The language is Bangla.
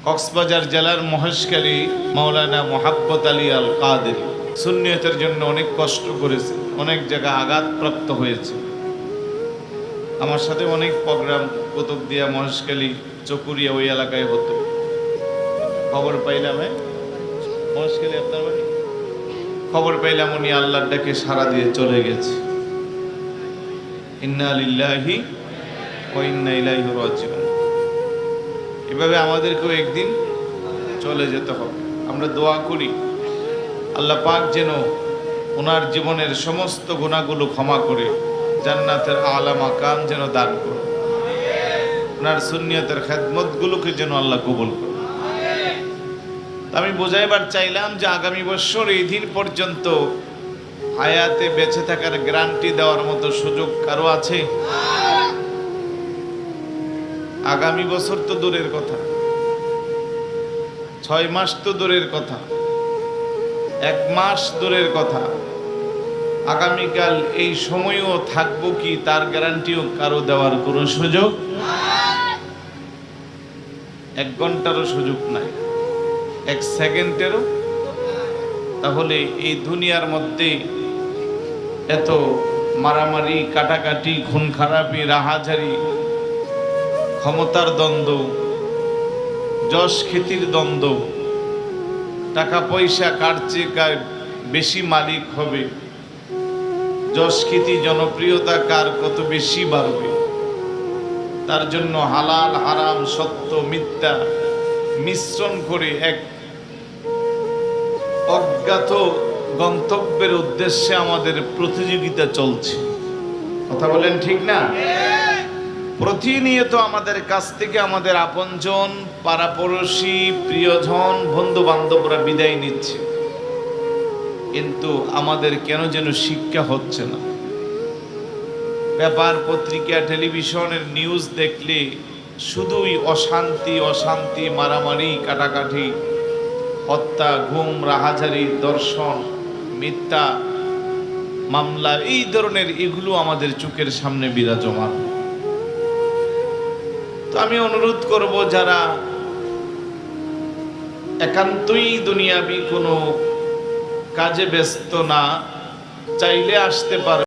কক্সবাজার জেলার মহেশখালী মাওলানা মোহাব্বত আলী আল কাদেরী সুন্নিয়তের জন্য অনেক কষ্ট করেছে, অনেক জায়গা আঘাতপ্রাপ্ত হয়েছে। আমার সাথে অনেক প্রোগ্রাম কুতুবদিয়া, মহেশখালী, চকুরিয়া ওই এলাকায় হতো। খবর পাইলাম মহেশখালী আপনার বাড়ি, খবর পাইলাম উনি আল্লাহর ডাকে সাড়া দিয়ে চলে গেছে। ইন্না লিল্লাহি ওয়া ইন্না ইলাইহি রাজিউন। এভাবে আমাদেরকেও একদিন চলে যেতে হবে। আমরা দোয়া করি আল্লাহ পাক যেন ওনার জীবনের সমস্ত গুনাহগুলো ক্ষমা করে জান্নাতের আলা মাকাম যেন দান করে, ওনার সুন্নিয়তের খেদমতগুলোকে যেন আল্লাহ কবুল করে। আমি বোঝাইবার চাইলাম যে আগামী বছর এই দিন পর্যন্ত হায়াতে বেঁচে থাকার গ্যারান্টি দেওয়ার মতো সুযোগ কারো আছে? আগামী বছর তো দূরের কথা, 6 মাস তো দূরের কথা, 1 মাস দূরের কথা, আগামীকাল এই সময়ও থাকবো কি তার গ্যারান্টিও কারো দেওয়ার কোনো সুযোগ, 1 ঘন্টারও সুযোগ নাই, 1 সেকেন্ডেরও। তাহলে এই দুনিয়ার মধ্যে এত মারামারি, কাটাকাটি, খুন খারাপি, রাহাজারি, ক্ষমতার দ্বন্দ্ব, যশ খ্যাতির দ্বন্দ্ব, টাকা পয়সা কার চেয়ে বেশি মালিক হবে, যশ খ্যাতি জনপ্রিয়তা কার কত বেশি বাড়বে, তার জন্য হালাল হারাম সত্য মিথ্যা মিশ্রণ করে এক অজ্ঞাত গন্তব্যের উদ্দেশ্যে আমাদের প্রতিযোগিতা চলছে। কথা বলেন ঠিক না? প্রতিনিয়ত আমাদের কাছ থেকে আমাদের আপনজন, পাড়াপড়শি, প্রিয়জন, বন্ধু বান্ধবরা বিদায় নিচ্ছে, কিন্তু আমাদের কেন যেন শিক্ষা হচ্ছে না। পেপার, পত্রিকা, টেলিভিশনের নিউজ দেখলে শুধুই অশান্তি অশান্তি, মারামারি, কাটাকাটি, হত্যা, গুম, রাহাজারি, দর্শন, মিথ্যা মামলা, এই ধরনের এগুলো আমাদের চোখের সামনে বিরাজমান। তো আমি অনুরোধ করব, যারা একান্তই দুনিয়াবি কোনো কাজে ব্যস্ত না, চাইলে আসতে পারে।